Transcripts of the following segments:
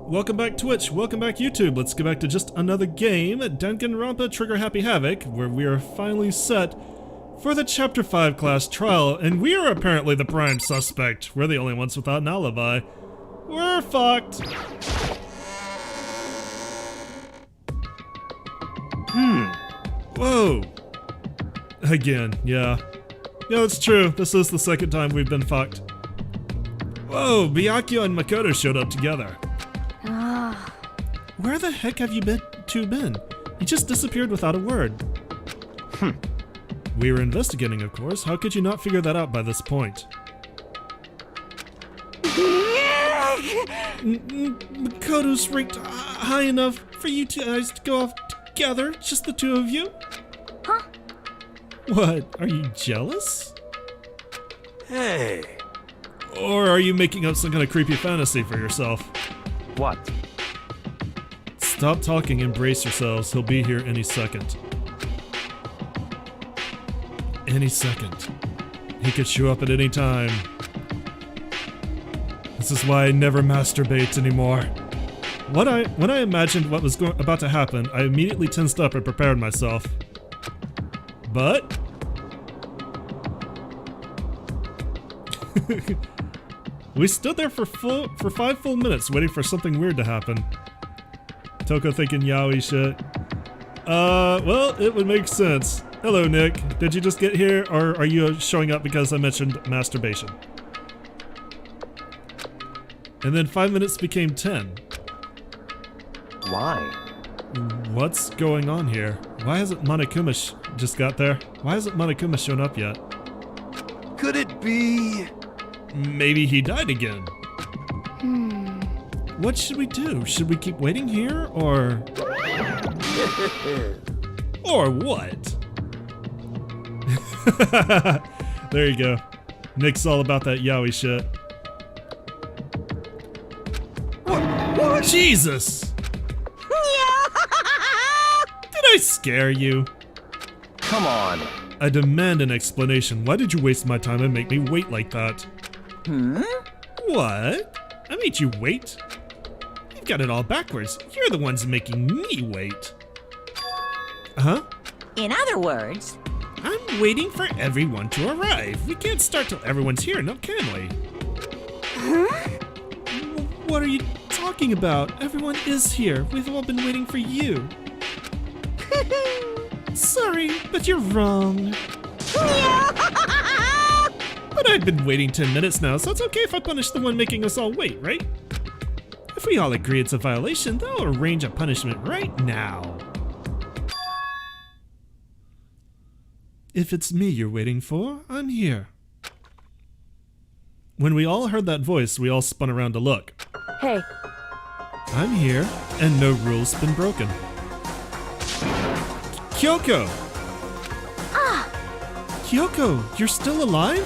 Welcome back Twitch, welcome back YouTube. Let's get back to just another game, Danganronpa Trigger Happy Havoc, where we are finally set for the Chapter 5 class trial, and we are apparently the prime suspect. We're the only ones without an alibi. We're fucked. Whoa. Again, yeah. Yeah, it's true. This is the second time we've been fucked. Whoa, Byakuya and Makoto showed up together. Where the heck have you been? You just disappeared without a word. We were investigating, of course. How could you not figure that out by this point? Makoto's ranked high enough for you guys to go off together, just the two of you? Huh? What, are you jealous? Hey. Or are you making up some kind of creepy fantasy for yourself? What? Stop talking and brace yourselves. He'll be here any second. Any second. He could show up at any time. This is why I never masturbate anymore. When I imagined what was about to happen, I immediately tensed up and prepared myself. But... we stood there for 5 full minutes waiting for something weird to happen. Toko thinking yaoi shit. Well, it would make sense. Hello, Nick. Did you just get here, or are you showing up because I mentioned masturbation? And then 5 minutes became 10. Why? What's going on here? Why hasn't Monokuma just got there? Why hasn't Monokuma shown up yet? Could it be? Maybe he died again. What should we do? Should we keep waiting here, or... or what? There you go. Nick's all about that yaoi shit. What? Jesus! Did I scare you? Come on. I demand an explanation. Why did you waste my time and make me wait like that? What? I made you wait? You've got it all backwards. You're the ones making me wait. Huh? In other words... I'm waiting for everyone to arrive. We can't start till everyone's here, now can we? Huh? What are you talking about? Everyone is here. We've all been waiting for you. Sorry, but you're wrong. But I've been waiting 10 minutes now, so it's okay if I punish the one making us all wait, right? If we all agree it's a violation, they'll arrange a punishment right now. If it's me you're waiting for, I'm here. When we all heard that voice, we all spun around to look. Hey. I'm here, and no rule's been broken. Kyoko! Kyoko, you're still alive?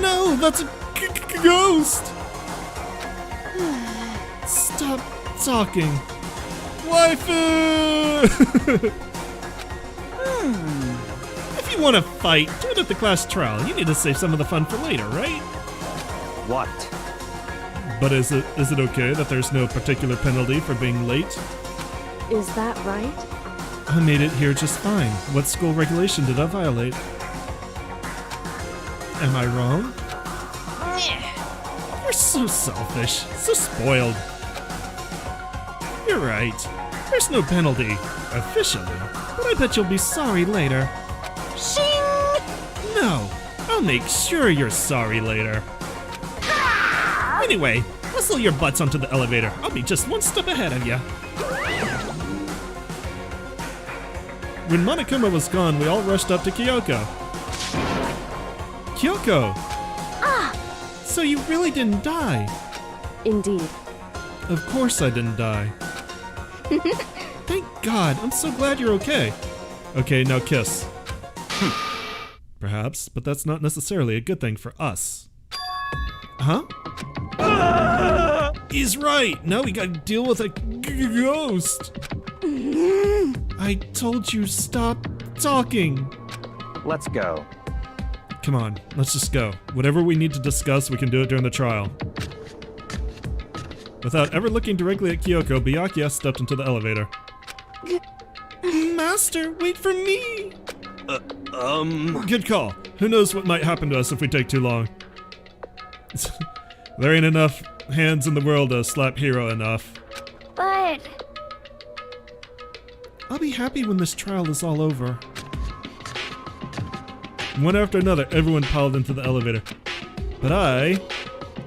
No, that's a ghost! Stop talking. Waifu! If you want to fight, do it at the class trial. You need to save some of the fun for later, right? What? But is it okay that there's no particular penalty for being late? Is that right? I made it here just fine. What school regulation did I violate? Am I wrong? You're so selfish, so spoiled. You're right. There's no penalty, officially, but I bet you'll be sorry later. Shing! No, I'll make sure you're sorry later. Anyway, hustle your butts onto the elevator. I'll be just one step ahead of you. When Monokuma was gone, we all rushed up to Kyoko. Kyoko! So you really didn't die? Indeed. Of course I didn't die. Thank God, I'm so glad you're okay. Okay, now kiss. Perhaps, but that's not necessarily a good thing for us. Huh? He's right! Now we gotta deal with a ghost! I told you stop talking! Let's go. Come on, let's just go. Whatever we need to discuss, we can do it during the trial. Without ever looking directly at Kyoko, Byakuya stepped into the elevator. Master, wait for me! Good call. Who knows what might happen to us if we take too long. There ain't enough hands in the world to slap Hiro enough. But... I'll be happy when this trial is all over. One after another, everyone piled into the elevator. But I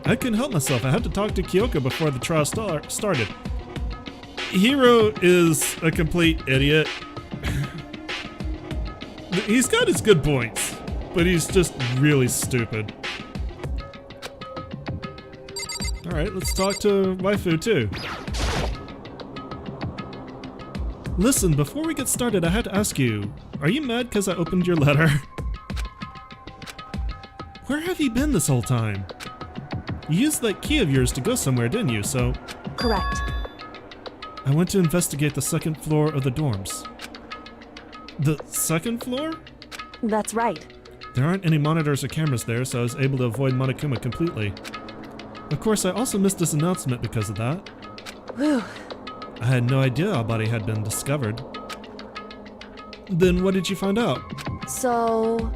couldn't help myself. I had to talk to Kyoko before the trial started. Hiro is a complete idiot. He's got his good points, but he's just really stupid. Alright, let's talk to waifu too. Listen, before we get started, I had to ask you, are you mad because I opened your letter? Where have you been this whole time? You used that key of yours to go somewhere, didn't you? So... Correct. I went to investigate the second floor of the dorms. The second floor? That's right. There aren't any monitors or cameras there, so I was able to avoid Monokuma completely. Of course, I also missed this announcement because of that. Whew. I had no idea our body had been discovered. Then what did you find out? So...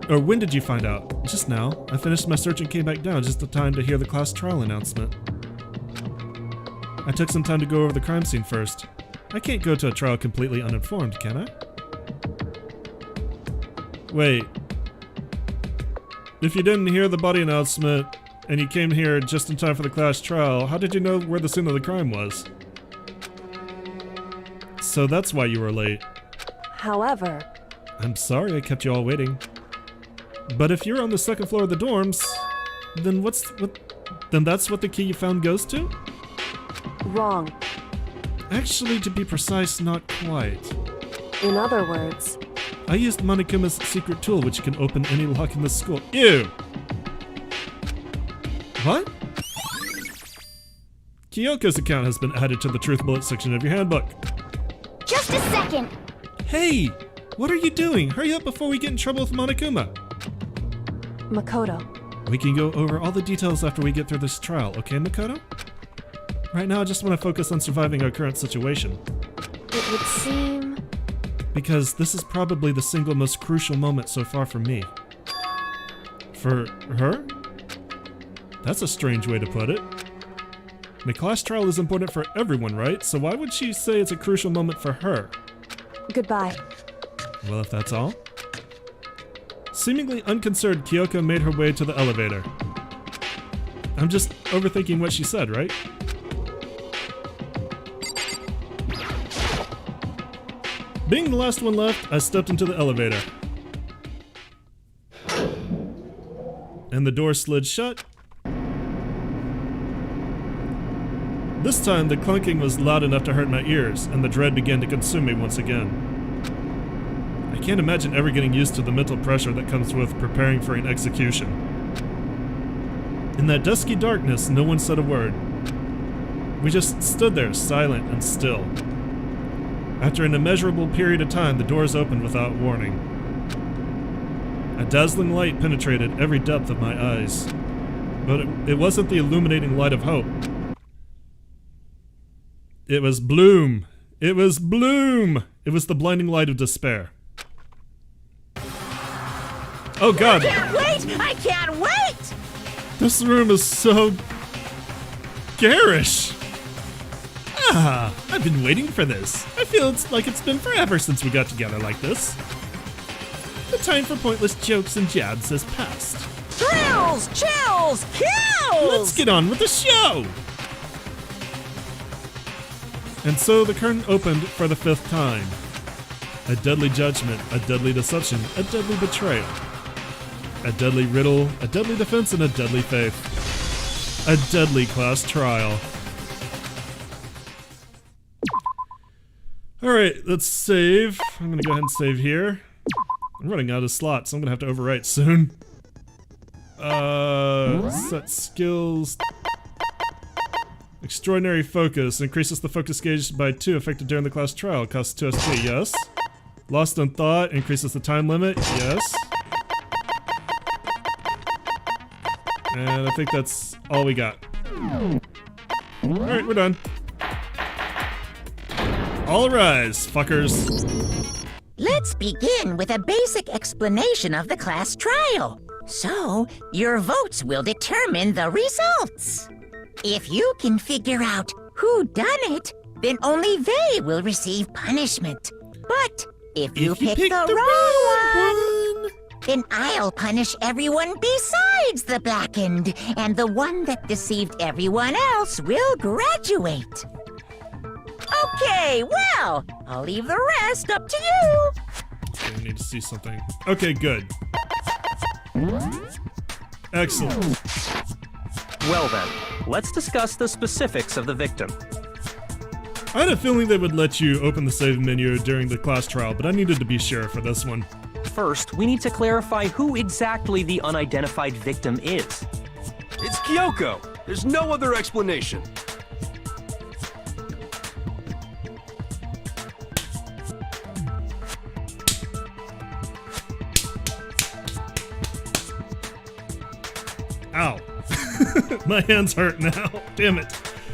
Or when did you find out? Just now. I finished my search and came back down just in time to hear the class trial announcement. I took some time to go over the crime scene first. I can't go to a trial completely uninformed, can I? Wait. If you didn't hear the body announcement, and you came here just in time for the class trial, how did you know where the scene of the crime was? So that's why you were late. However... I'm sorry I kept you all waiting. But if you're on the second floor of the dorms, then then that's what the key you found goes to? Wrong. Actually, to be precise, not quite. In other words... I used Monokuma's secret tool, which can open any lock in the school. Ew! What? Kyoko's account has been added to the truth bullet section of your handbook. Just a second. Hey! What are you doing? Hurry up before we get in trouble with Monokuma. Makoto. We can go over all the details after we get through this trial, okay, Makoto? Right now, I just want to focus on surviving our current situation. It would seem... Because this is probably the single most crucial moment so far for me. For her? That's a strange way to put it. The class trial is important for everyone, right? So why would she say it's a crucial moment for her? Goodbye. Well, if that's all. Seemingly unconcerned, Kyoko made her way to the elevator. I'm just overthinking what she said, right? Being the last one left, I stepped into the elevator. And the door slid shut. This time, the clunking was loud enough to hurt my ears, and the dread began to consume me once again. I can't imagine ever getting used to the mental pressure that comes with preparing for an execution. In that dusky darkness, no one said a word. We just stood there, silent and still. After an immeasurable period of time, the doors opened without warning. A dazzling light penetrated every depth of my eyes. But it wasn't the illuminating light of hope. It was Bloom! It was Bloom! It was the blinding light of despair. Oh god! I can't wait! I can't wait! This room is so... garish! Ah, I've been waiting for this. I feel like it's been forever since we got together like this. The time for pointless jokes and jabs has passed. Thrills! Chills! Kills! Let's get on with the show! And so the curtain opened for the 5th time. A deadly judgment, a deadly deception, a deadly betrayal. A deadly riddle, a deadly defense, and a deadly faith. A deadly class trial. Alright, let's save. I'm gonna go ahead and save here. I'm running out of slots, so I'm gonna have to overwrite soon. Set skills. Extraordinary focus. Increases the focus gauge by 2 affected during the class trial. Costs 2 SP, yes. Lost in thought. Increases the time limit, yes. And I think that's all we got. Alright, we're done. All rise, fuckers. Let's begin with a basic explanation of the class trial. So, your votes will determine the results. If you can figure out who done it, then only they will receive punishment. But if you pick the wrong one, then I'll punish everyone besides the blackened, and the one that deceived everyone else will graduate. Okay, well, I'll leave the rest up to you. Okay, we need to see something. Okay, good. Excellent. Well then, let's discuss the specifics of the victim. I had a feeling they would let you open the save menu during the class trial, but I needed to be sure for this one. First, we need to clarify who exactly the unidentified victim is. It's Kyoko. There's no other explanation. Ow. My hands hurt now. Damn it.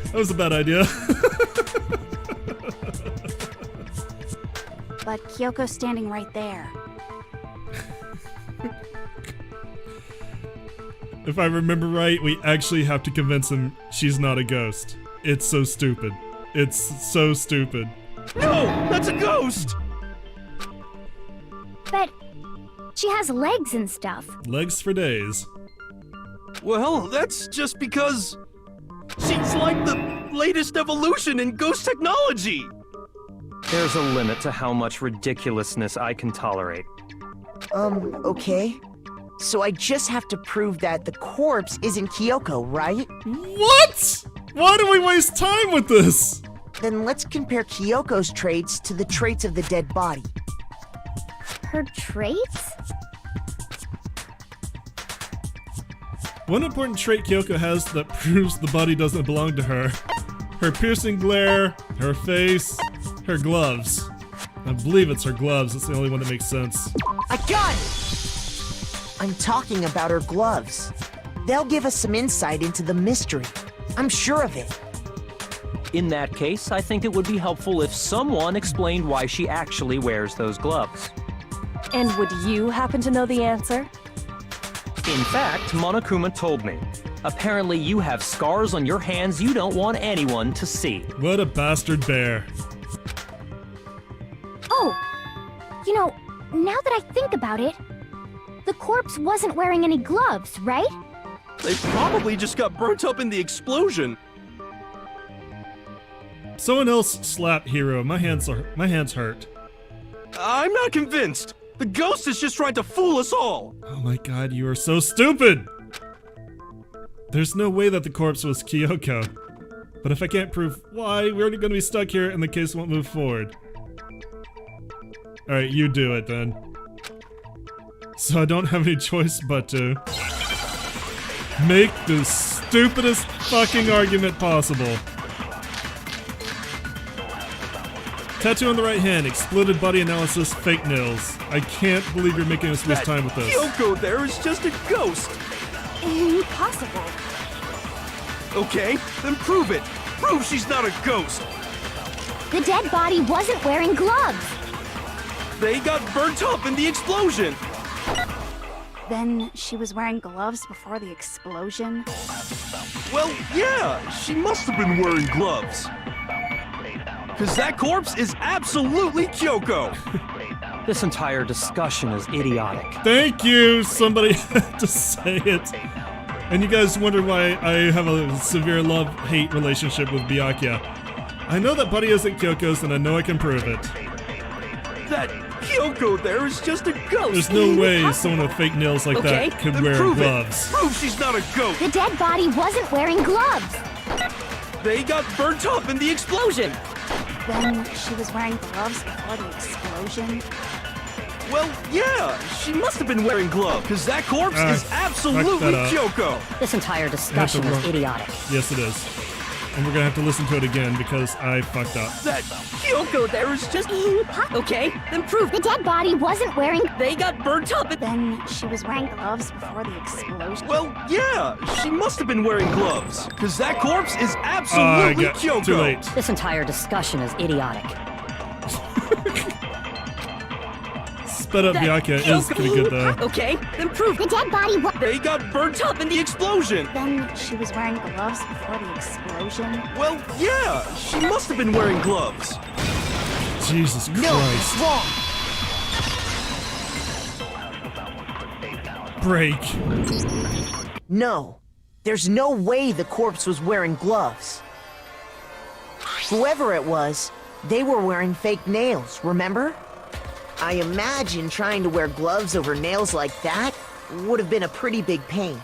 That was a bad idea. But Kyoko's standing right there. If I remember right, we actually have to convince him she's not a ghost. It's so stupid. It's so stupid. No, that's a ghost! But she has legs and stuff. Legs for days. Well, that's just because she's like the latest evolution in ghost technology. There's a limit to how much ridiculousness I can tolerate. Okay. So I just have to prove that the corpse isn't Kyoko, right? What? Why do we waste time with this? Then let's compare Kyoko's traits to the traits of the dead body. Her traits? One important trait Kyoko has that proves the body doesn't belong to her. Her piercing glare, her face, her gloves. I believe it's her gloves, it's the only one that makes sense. I got it! I'm talking about her gloves. They'll give us some insight into the mystery. I'm sure of it. In that case, I think it would be helpful if someone explained why she actually wears those gloves. And would you happen to know the answer? In fact, Monokuma told me. Apparently you have scars on your hands you don't want anyone to see. What a bastard bear. Oh! You know, now that I think about it, the corpse wasn't wearing any gloves, right? They probably just got burnt up in the explosion. Someone else slap Hiro. My hands hurt. I'm not convinced. The ghost is just trying to fool us all. Oh my god, you are so stupid! There's no way that the corpse was Kyoko. But if I can't prove why, we're gonna be stuck here and the case won't move forward. Alright, you do it then. So I don't have any choice but to make the stupidest fucking argument possible. Tattoo on the right hand, exploded body analysis, fake nails. I can't believe you're making us waste time with this. Kyoko there is just a ghost. Impossible. Okay, then prove it. Prove she's not a ghost. The dead body wasn't wearing gloves. They got burnt up in the explosion. Then she was wearing gloves before the explosion? Well, yeah, she must have been wearing gloves. Because that corpse is absolutely Kyoko. This entire discussion is idiotic. Thank you! Somebody had to say it. And you guys wonder why I have a severe love-hate relationship with Byakuya. I know that Buddy isn't Kyoko's, and I know I can prove it. That Kyoko there is just a ghost. There's no way someone with fake nails like Okay, that could then wear prove gloves. It. Prove she's not a ghost. The dead body wasn't wearing gloves. They got burnt up in the explosion. Then she was wearing gloves before the explosion? Well, yeah, she must have been wearing gloves, because that corpse is absolutely Kyoko. This entire discussion is idiotic. Yes, it is. and we're gonna have to listen to it again because I fucked up. That Kyoko there is just... Okay, then prove The dead body wasn't wearing. they got burnt up. Then she was wearing gloves before the explosion. Well, yeah, she must have been wearing gloves. Because that corpse is absolutely Kyoko. Too late. This entire discussion is idiotic. Sped up Byakuya is pretty good though. Okay, then prove The dead body was. They got burnt up in the explosion. Then she was wearing gloves before the explosion. Well, yeah, she must have been wearing gloves. Jesus Christ. No, wrong. Break. No, there's no way the corpse was wearing gloves. Whoever it was, they were wearing fake nails, remember? I imagine trying to wear gloves over nails like that would have been a pretty big pain.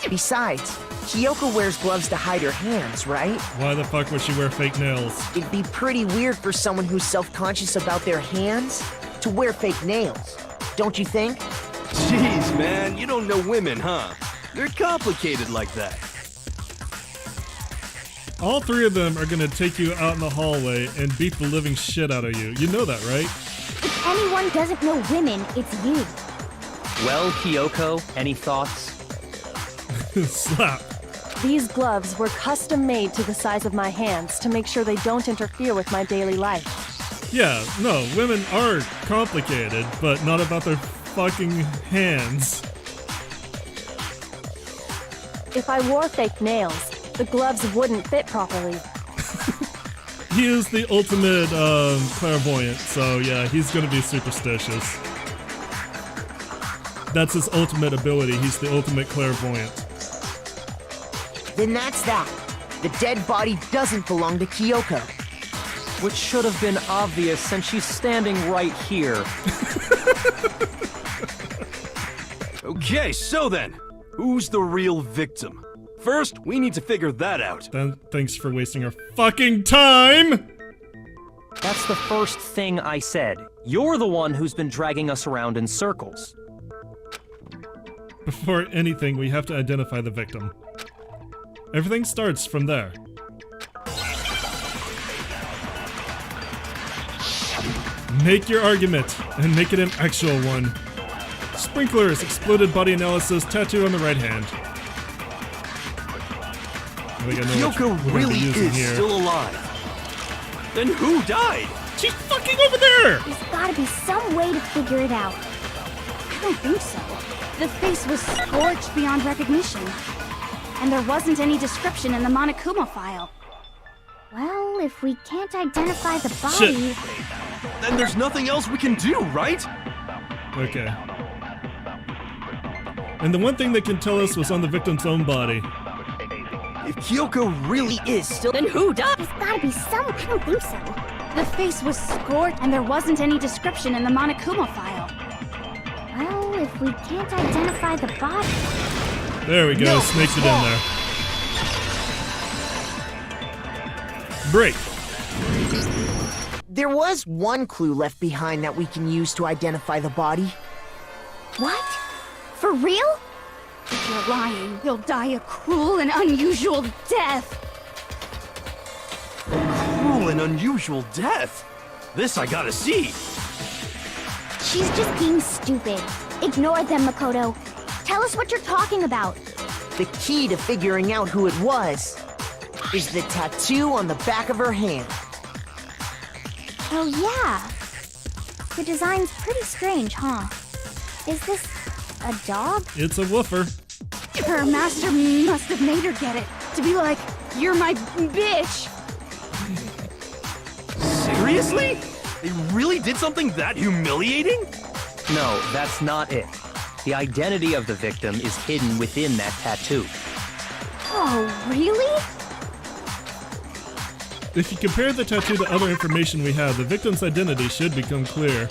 Besides, Kyoko wears gloves to hide her hands, right? Why the fuck would she wear fake nails? It'd be pretty weird for someone who's self-conscious about their hands to wear fake nails, don't you think? Jeez, man, you don't know women, huh? They're complicated like that. All three of them are gonna take you out in the hallway and beat the living shit out of you. You know that, right? If anyone doesn't know women, it's you. Well, Kyoko, any thoughts? Slap. These gloves were custom made to the size of my hands to make sure they don't interfere with my daily life. Yeah, no, women are complicated, but not about their fucking hands. If I wore fake nails, the gloves wouldn't fit properly. He is the ultimate clairvoyant, so yeah, he's gonna be superstitious. That's his ultimate ability. He's the ultimate clairvoyant. Then that's that. The dead body doesn't belong to Kyoko. Which should have been obvious since she's standing right here. Okay, so then, who's the real victim? First, we need to figure that out. Then thanks for wasting our fucking time! That's the first thing I said. You're the one who's been dragging us around in circles. Before anything, we have to identify the victim. Everything starts from there. Make your argument, and make it an actual one. Sprinklers, exploded body analysis, tattoo on the right hand. I think I know Kyoko what we're really using is here. still alive. Then who died? She's fucking over there! There's gotta be some way to figure it out. I don't think so. The face was scorched beyond recognition. And there wasn't any description in the Monokuma file. Well, if we can't identify the body. Shit. Then there's nothing else we can do, right? Okay. And the one thing they can tell us was on the victim's own body. If Kyoko really is still... Then who died? There's gotta be some. I don't think so. The face was scorched and there wasn't any description in the Monokuma file. Well, if we can't identify the body. There we go, No, snaked it in wrong. there. Break. There was one clue left behind that we can use to identify the body. What? For real? If you're lying, you'll die a cruel and unusual death. Cruel and unusual death. This I gotta see. She's just being stupid. Ignore them, Makoto. Tell us what you're talking about. The key to figuring out who it was is the tattoo on the back of her hand. Oh, yeah. The design's pretty strange, huh? Is this a dog? It's a woofer. Her master must have made her get it. To be like, you're my bitch. Seriously? They really did something that humiliating? No, that's not it. The identity of the victim is hidden within that tattoo. Oh, really? If you compare the tattoo to other information we have, the victim's identity should become clear.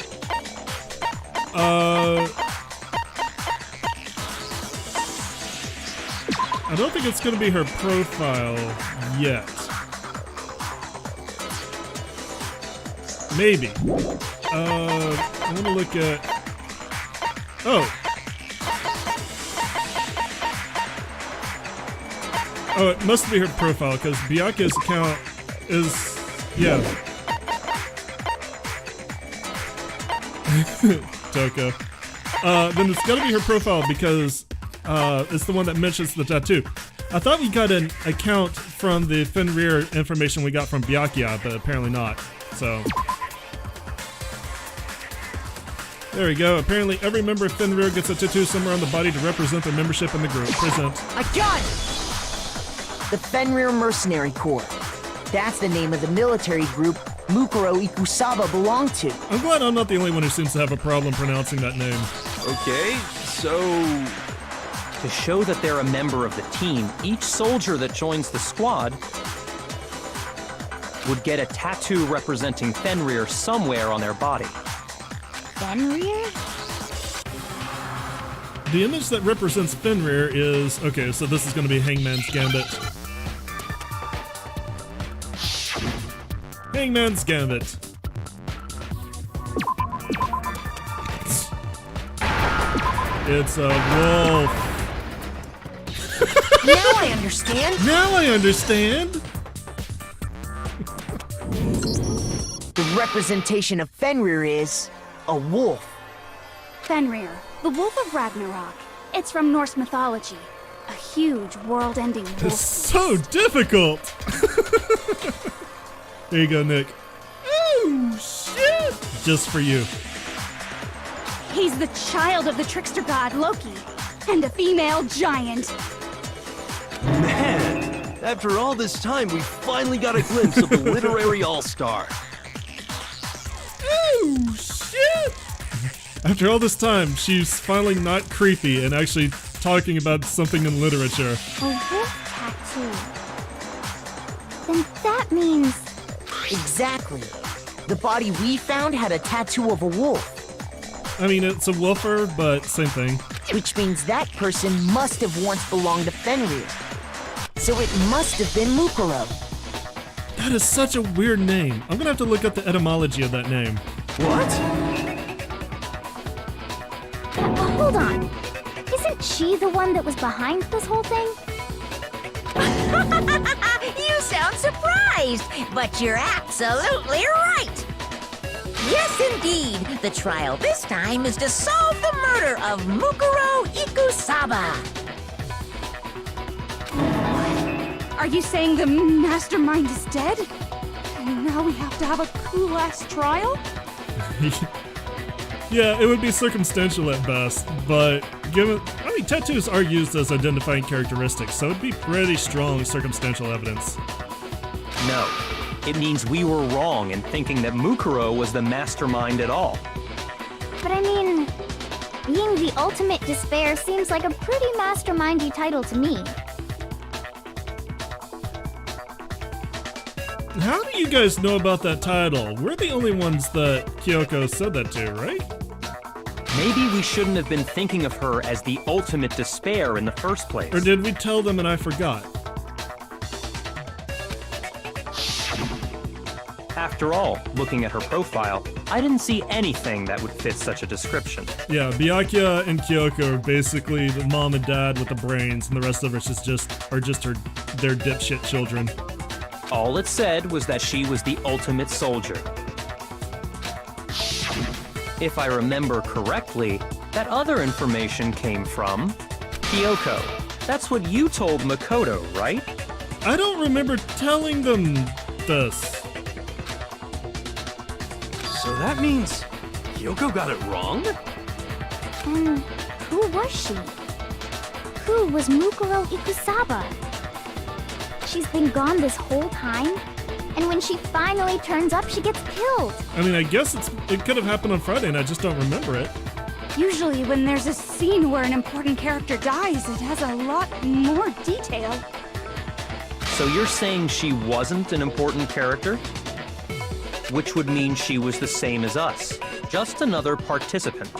I don't think it's gonna be her profile yet. Maybe. I wanna look at... Oh! Oh, it must be her profile, because Byakuya's account is... yeah. Toko. Then it's gotta be her profile, because it's the one that mentions the tattoo. I thought we got an account from the Fenrir information we got from Byakuya, but apparently not. So... there we go. Apparently every member of Fenrir gets a tattoo somewhere on the body to represent their membership in the group. Present. I got it! The Fenrir Mercenary Corps. That's the name of the military group Mukuro Ikusaba belonged to. I'm glad I'm not the only one who seems to have a problem pronouncing that name. Okay, so... To show that they're a member of the team, each soldier that joins the squad would get a tattoo representing Fenrir somewhere on their body. Fenrir? The image that represents Fenrir is... okay, so this is going to be Hangman's Gambit. Hangman's Gambit. It's a wolf. Now I understand! Now I understand! The representation of Fenrir is... a wolf. Fenrir, the Wolf of Ragnarok. It's from Norse mythology. A huge world-ending wolf. It's so difficult! There you go, Nick. Oh, shit! Just for you. He's the child of the trickster god Loki, and a female giant. Man, after all this time, we finally got a glimpse of the literary all-star. Oh, shit! After all this time, she's finally not creepy and actually talking about something in literature. A wolf tattoo. Then that means... Exactly. The body we found had a tattoo of a wolf. I mean, it's a wolfer, but same thing. Which means that person must have once belonged to Fenrir. So it must have been Mukuro. That is such a weird name. I'm gonna have to look up the etymology of that name. What? Hold on. Isn't she the one that was behind this whole thing? You sound surprised, but you're absolutely right. Yes, indeed. The trial this time is to solve the murder of Mukuro Ikusaba. Are you saying the mastermind is dead? And now we have to have a cool-ass trial? Yeah, it would be circumstantial at best, but given... I mean, tattoos are used as identifying characteristics, so it'd be pretty strong circumstantial evidence. No, it means we were wrong in thinking that Mukuro was the mastermind at all. But I mean, being the ultimate despair seems like a pretty mastermindy title to me. How do you guys know about that title? We're the only ones that Kyoko said that to, right? Maybe we shouldn't have been thinking of her as the ultimate despair in the first place. Or did we tell them and I forgot? After all, looking at her profile, I didn't see anything that would fit such a description. Yeah, Byakuya and Kyoko are basically the mom and dad with the brains, and the rest of us their dipshit children. All it said was that she was the ultimate soldier. If I remember correctly, that other information came from Kyoko. That's what you told Makoto, right? I don't remember telling them this. So that means Kyoko got it wrong? And who was she? Who was Mukuro Ikusaba? She's been gone this whole time? And when she finally turns up, she gets killed. I mean, I guess it could have happened on Friday and I just don't remember it. Usually when there's a scene where an important character dies, it has a lot more detail. So you're saying she wasn't an important character? Which would mean she was the same as us, just another participant.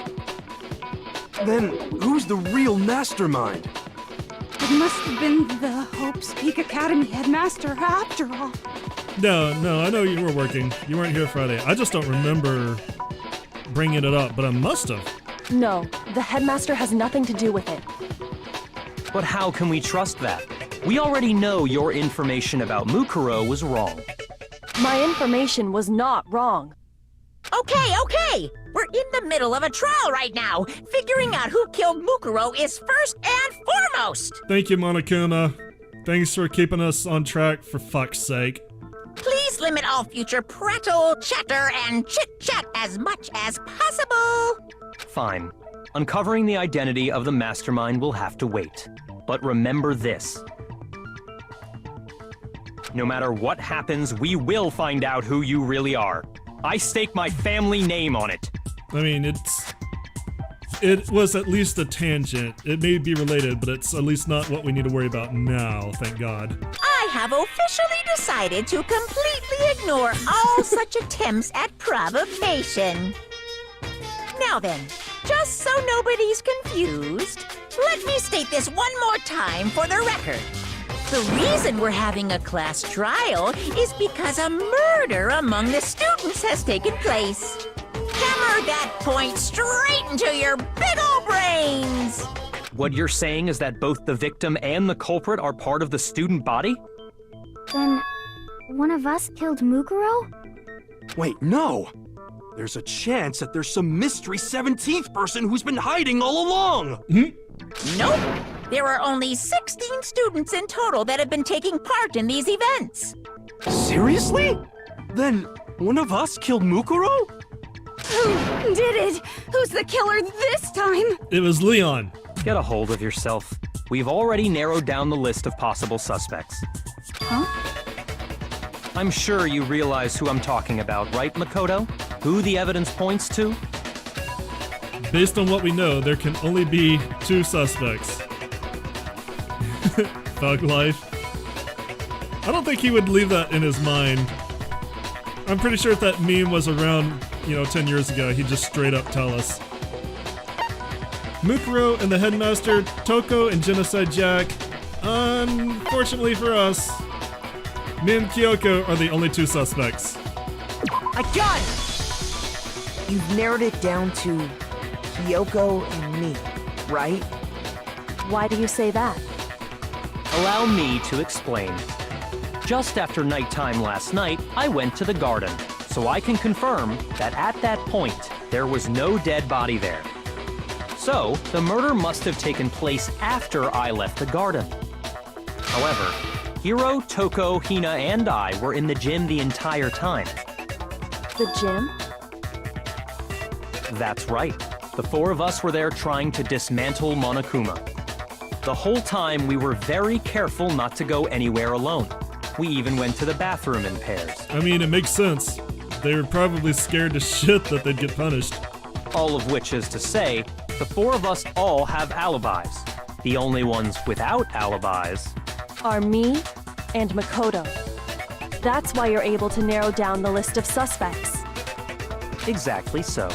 Then who's the real mastermind? It must have been the Hope's Peak Academy headmaster after all. No, I know you were working. You weren't here Friday. I just don't remember bringing it up, but I must have. No, the headmaster has nothing to do with it. But how can we trust that? We already know your information about Mukuro was wrong. My information was not wrong. Okay. We're in the middle of a trial right now. Figuring out who killed Mukuro is first and foremost. Thank you, Monokuma. Thanks for keeping us on track, for fuck's sake. Please limit all future prattle, chatter, and chit-chat as much as possible. Fine. Uncovering the identity of the mastermind will have to wait. But remember this. No matter what happens, we will find out who you really are. I stake my family name on it. I mean, it was at least a tangent. It may be related, but it's at least not what we need to worry about now, thank God. I have officially decided to completely ignore all such attempts at provocation. Now then, just so nobody's confused, let me state this one more time for the record. The reason we're having a class trial is because a murder among the students has taken place. Hammer that point straight into your big ol' brains! What you're saying is that both the victim and the culprit are part of the student body? Then, one of us killed Mukuro? Wait, no! There's a chance that there's some mystery 17th person who's been hiding all along! Nope! There are only 16 students in total that have been taking part in these events. Seriously? Then, one of us killed Mukuro? Who did it? Who's the killer this time? It was Leon. Get a hold of yourself. We've already narrowed down the list of possible suspects. Huh? I'm sure you realize who I'm talking about, right, Makoto? Who the evidence points to? Based on what we know, there can only be 2 suspects. Thug life. I don't think he would leave that in his mind. I'm pretty sure if that meme was around, 10 years ago, he'd just straight up tell us. Mukuro and the headmaster, Toko and Genocide Jack. Unfortunately for us, me and Kyoko are the only 2 suspects. I got it! You've narrowed it down to Kyoko and me, right? Why do you say that? Allow me to explain. Just after nighttime last night, I went to the garden, so I can confirm that at that point, there was no dead body there. So, the murder must have taken place after I left the garden. However, Hiro, Toko, Hina, and I were in the gym the entire time. The gym? That's right. The 4 of us were there trying to dismantle Monokuma. The whole time, we were very careful not to go anywhere alone. We even went to the bathroom in pairs. I mean, it makes sense. They were probably scared to shit that they'd get punished. All of which is to say, the 4 of us all have alibis. The only ones without alibis Are me and Makoto. That's why you're able to narrow down the list of suspects. Exactly so.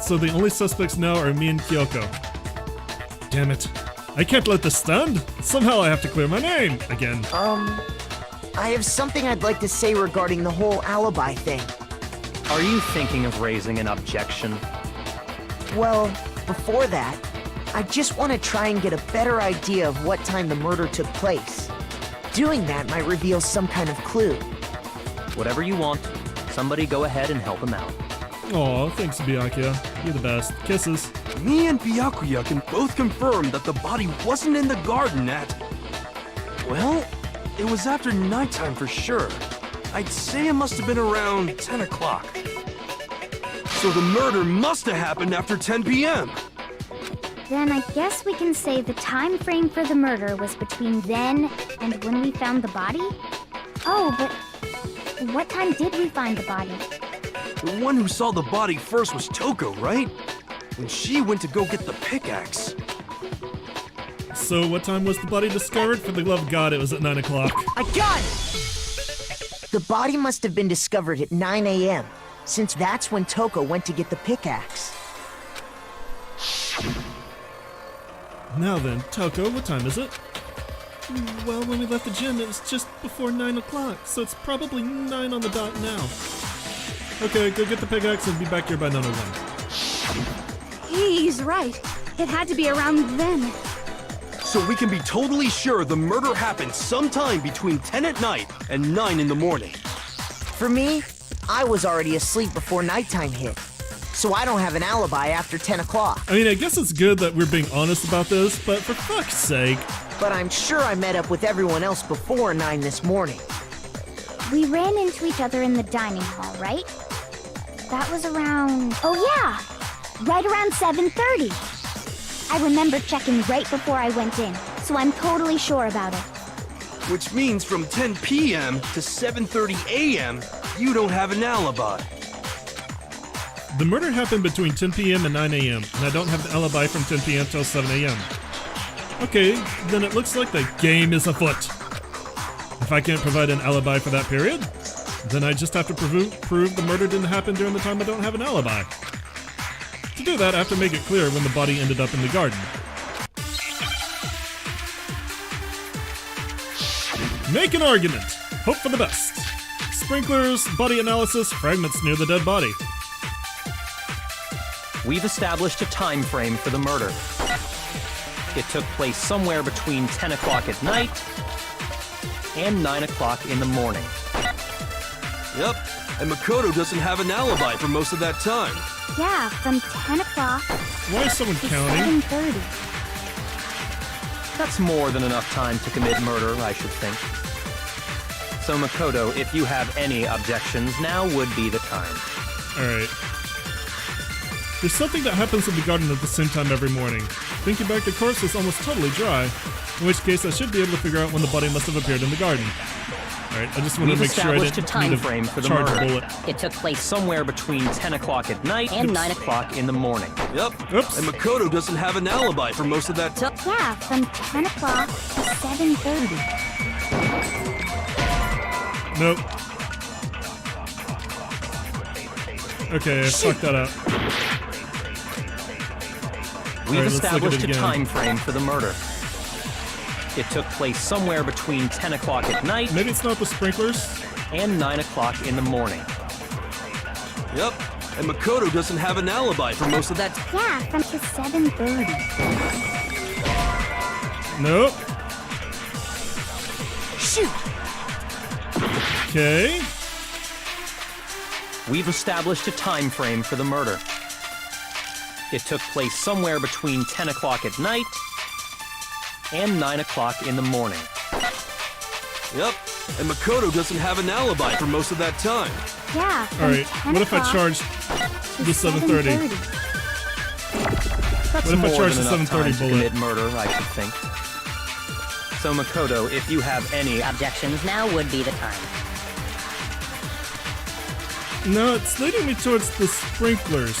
So the only suspects now are me and Kyoko. Damn it. I can't let this stand. Somehow I have to clear my name again. I have something I'd like to say regarding the whole alibi thing. Are you thinking of raising an objection? Well, before that, I just want to try and get a better idea of what time the murder took place. Doing that might reveal some kind of clue. Whatever you want. Somebody go ahead and help him out. Aw, thanks, Byakuya. You're the best. Kisses. Me and Byakuya can both confirm that the body wasn't in the garden at... Well, it was after nighttime for sure. I'd say it must have been around 10 o'clock. So the murder must have happened after 10 p.m. Then I guess we can say the time frame for the murder was between then and when we found the body? Oh, but what time did we find the body? The one who saw the body first was Toko, right? And she went to go get the pickaxe. So what time was the body discovered? For the love of God, it was at 9 o'clock. I got it! The body must have been discovered at 9 a.m., since that's when Toko went to get the pickaxe. Now then, Toko, what time is it? Well, when we left the gym, it was just before 9 o'clock, so it's probably 9 on the dot now. Okay, go get the pickaxe and be back here by 9:01. He's right. It had to be around then. so we can be totally sure the murder happened sometime between 10 at night and 9 in the morning. For me, I was already asleep before nighttime hit, so I don't have an alibi after 10 o'clock. I mean, I guess it's good that we're being honest about this, but for fuck's sake. But I'm sure I met up with everyone else before 9 this morning. We ran into each other in the dining hall, right? That was around... Oh yeah! Right around 7:30. I remember checking right before I went in, so I'm totally sure about it. Which means from 10 p.m. to 7:30 a.m., you don't have an alibi. The murder happened between 10 p.m. and 9 a.m., and I don't have the alibi from 10 p.m. till 7 a.m. Okay, then it looks like the game is afoot. If I can't provide an alibi for that period, then I just have to prove the murder didn't happen during the time I don't have an alibi. To do that, I have to make it clear when the body ended up in the garden. Make an argument. Hope for the best. Sprinklers, body analysis, fragments near the dead body. We've established a time frame for the murder. It took place somewhere between 10 o'clock at night and 9 o'clock in the morning. Yep, and Makoto doesn't have an alibi for most of that time. Yeah, from 10 o'clock Why is someone to counting? 7:30. That's more than enough time to commit murder, I should think. So Makoto, if you have any objections, now would be the time. Alright. There's something that happens in the garden at the same time every morning. Thinking back, the corpse is almost totally dry, in which case I should be able to figure out when the body must have appeared in the garden. Alright, I just want to We've make sure I established didn't a time need frame for to the charge a murder. bullet. It took place somewhere between 10 o'clock at night and 9 o'clock in the morning. Yep, Oops. and Makoto doesn't have an alibi for most of that time. Yeah, from 10 o'clock to 7:30. Nope. Okay, I fucked that up. We've Alright, let's look at it established a again. time frame for the murder. It took place somewhere between 10 o'clock at night Maybe it's not the sprinklers? and 9 o'clock in the morning. Yep, and Makoto doesn't have an alibi for most of that. Yeah, from to 7:30. Nope. Shoot! Okay. We've established a time frame for the murder. It took place somewhere between 10 o'clock at night and 9 o'clock in the morning. Yep, and Makoto doesn't have an alibi for most of that time. Yeah, from Alright, 10 what if I o'clock charged to the 7:30? 7:30. That's What if I more charge than the enough 7:30 time to bullet? commit murder, I should think. So Makoto, if you have any Objections, now would be the time. No, it's leading me towards the sprinklers.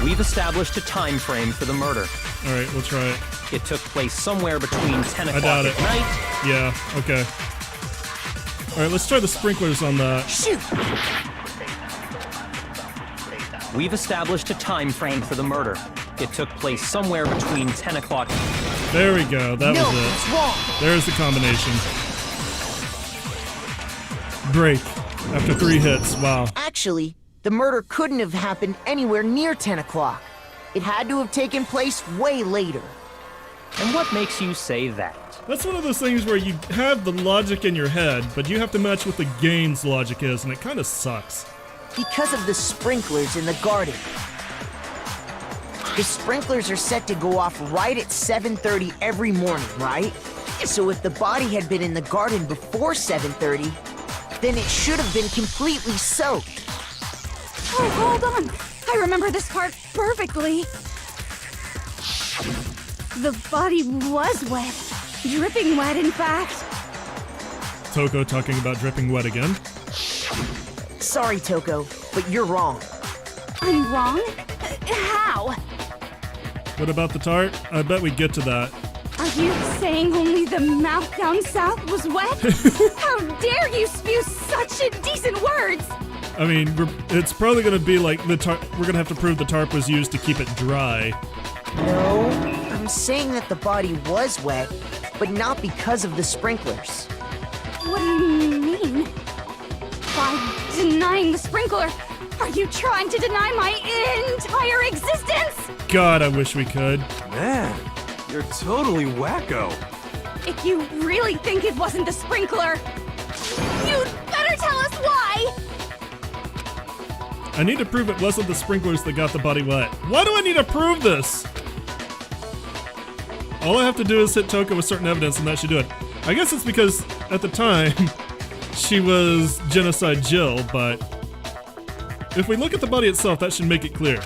We've established a time frame for the murder. Alright, we'll try it. It took place somewhere between 10 I o'clock doubt at it. night Yeah, okay. Alright, let's try the sprinklers on that. Shoot! We've established a time frame for the murder. It took place somewhere between 10 o'clock. There we go, that No, was it. it's wrong! There's the combination. Break. After 3 hits, wow. Actually, the murder couldn't have happened anywhere near 10 o'clock. It had to have taken place way later. And what makes you say that? That's one of those things where you have the logic in your head, but you have to match what the game's logic is, and it kind of sucks. Because of the sprinklers in the garden. The sprinklers are set to go off right at 7:30 every morning, right? So if the body had been in the garden before 7:30, then it should have been completely soaked. Oh, hold on. I remember this part perfectly. The body was wet. Dripping wet, in fact. Toko talking about dripping wet again. Sorry, Toko, but you're wrong. I'm wrong? How? What about the tart? I bet we get to that. Are you saying only the mouth down south was wet? How dare you spew such indecent words! I mean, it's probably going to be like the tarp. We're going to have to prove the tarp was used to keep it dry. No, I'm saying that the body was wet, but not because of the sprinklers. What do you mean? By denying the sprinkler, are you trying to deny my entire existence? God, I wish we could. Man, you're totally wacko. If you really think it wasn't the sprinkler, you'd better tell us why! I need to prove it wasn't the sprinklers that got the body wet. Why do I need to prove this? All I have to do is hit Toko with certain evidence and that should do it. I guess it's because, at the time, she was Genocide Jill, but if we look at the body itself, that should make it clear.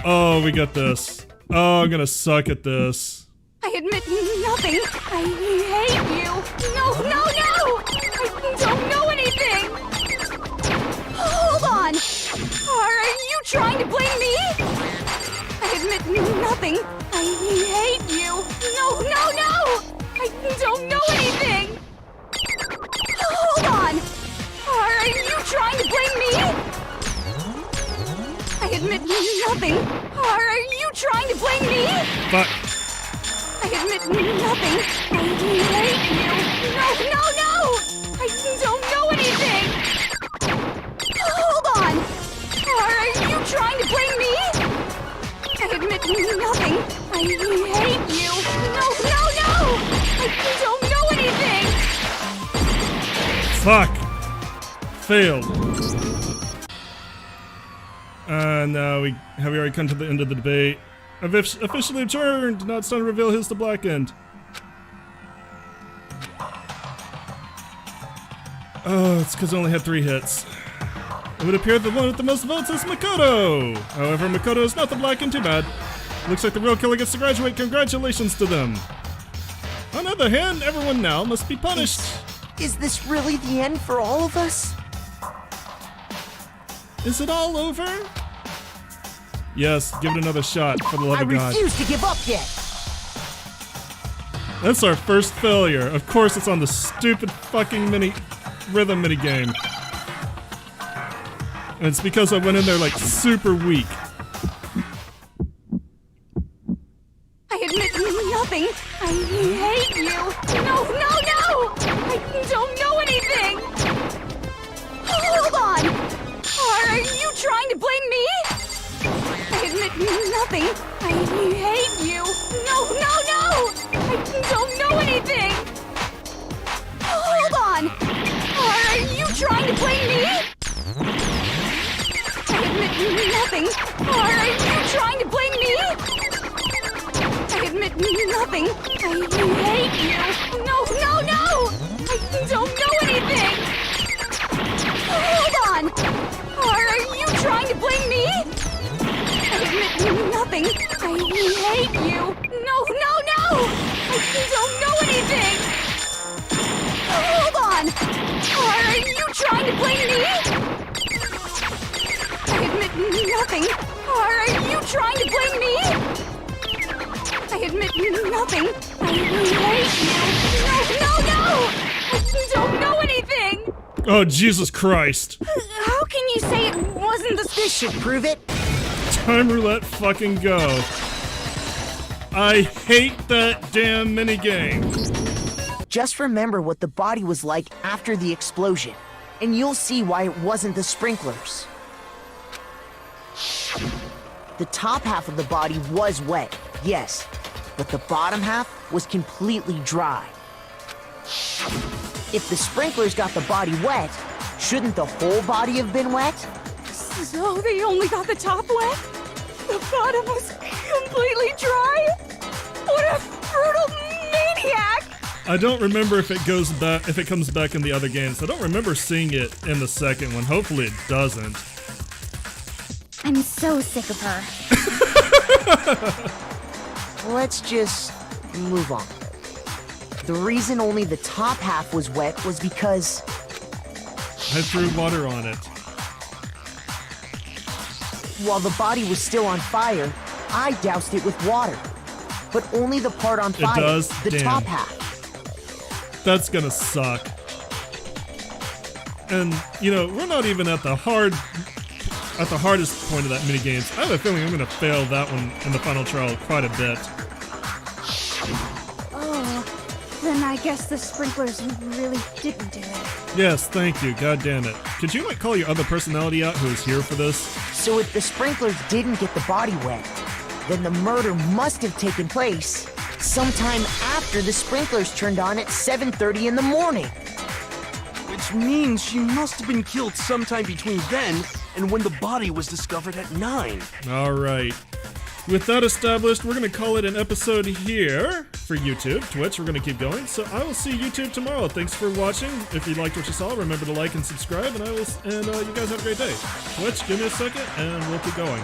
Oh, we got this. Oh, I'm gonna suck at this. I admit nothing. I hate you. No, no, no! I don't know anything! Hold on! Are you trying to blame me? I admit nothing. I hate you. No, no, no! I don't know anything! Hold on! Are you trying to blame me? I admit nothing. Are you trying to blame me? Fuck. I admit nothing. I hate you. No, no, no! I don't know anything! Hold on! Are you trying to blame me? I admit nothing. I hate you. No, no, no! I don't know anything! Fuck. Failed. Now we already come to the end of the debate. I've officially adjourned. Now it's time to reveal who's the black end. Oh, it's because I only had 3 hits. It would appear the one with the most votes is Makoto. However, Makoto is not the black end. Too bad. Looks like the real killer gets to graduate. Congratulations to them. On the other hand, everyone now must be punished. Is this really the end for all of us? Is it all over? Yes, give it another shot, for the love of God. I refuse to give up yet! That's our first failure. Of course it's on the stupid fucking rhythm mini game. And it's because I went in there like super weak. I admit nothing. I hate you. No, no, no! I don't know anything! Hold on! Are you trying to blame me? I admit nothing. I hate you. No, no, no! I don't know anything! Hold on! Are you trying to blame me? I admit nothing. Are you trying to blame me? I admit nothing. I hate you. No, no, no! I don't know anything! Hold on! Are you trying to blame me? I admit nothing. I hate you. No, no, no! I don't know anything! Hold on! Are you trying to blame me? I admit nothing. Are you trying to blame me? I admit nothing. I hate you. No, no, no! I don't know anything! Oh, Jesus Christ. How can you say it wasn't the... This should prove it. Time roulette fucking go. I hate that damn minigame. Just remember what the body was like after the explosion, and you'll see why it wasn't the sprinklers. The top half of the body was wet, yes, but the bottom half was completely dry. If the sprinklers got the body wet, shouldn't the whole body have been wet? So they only got the top wet? The bottom was completely dry? What a brutal maniac! I don't remember if it comes back in the other games. I don't remember seeing it in the second one. Hopefully it doesn't. I'm so sick of her. Let's just move on. The reason only the top half was wet was because I threw water on it. while the body was still on fire, I doused it with water. But only the part on fire, the Damn. top half. That's gonna suck. And, you know, we're not even at the hardest point of that minigames. I have a feeling I'm gonna fail that one in the final trial quite a bit. Oh, then I I guess the sprinklers really didn't do it. Yes, thank you. God damn it. Could you like call your other personality out who is here for this? So if the sprinklers didn't get the body wet, then the murder must have taken place sometime after the sprinklers turned on at 7:30 in the morning. Which means she must have been killed sometime between then and when the body was discovered at 9. All right. With that established, we're going to call it an episode here for YouTube. Twitch, we're going to keep going. So I will see YouTube tomorrow. Thanks for watching. If you liked what you saw, remember to like and subscribe, and you guys have a great day. Twitch, give me a second, and we'll keep going.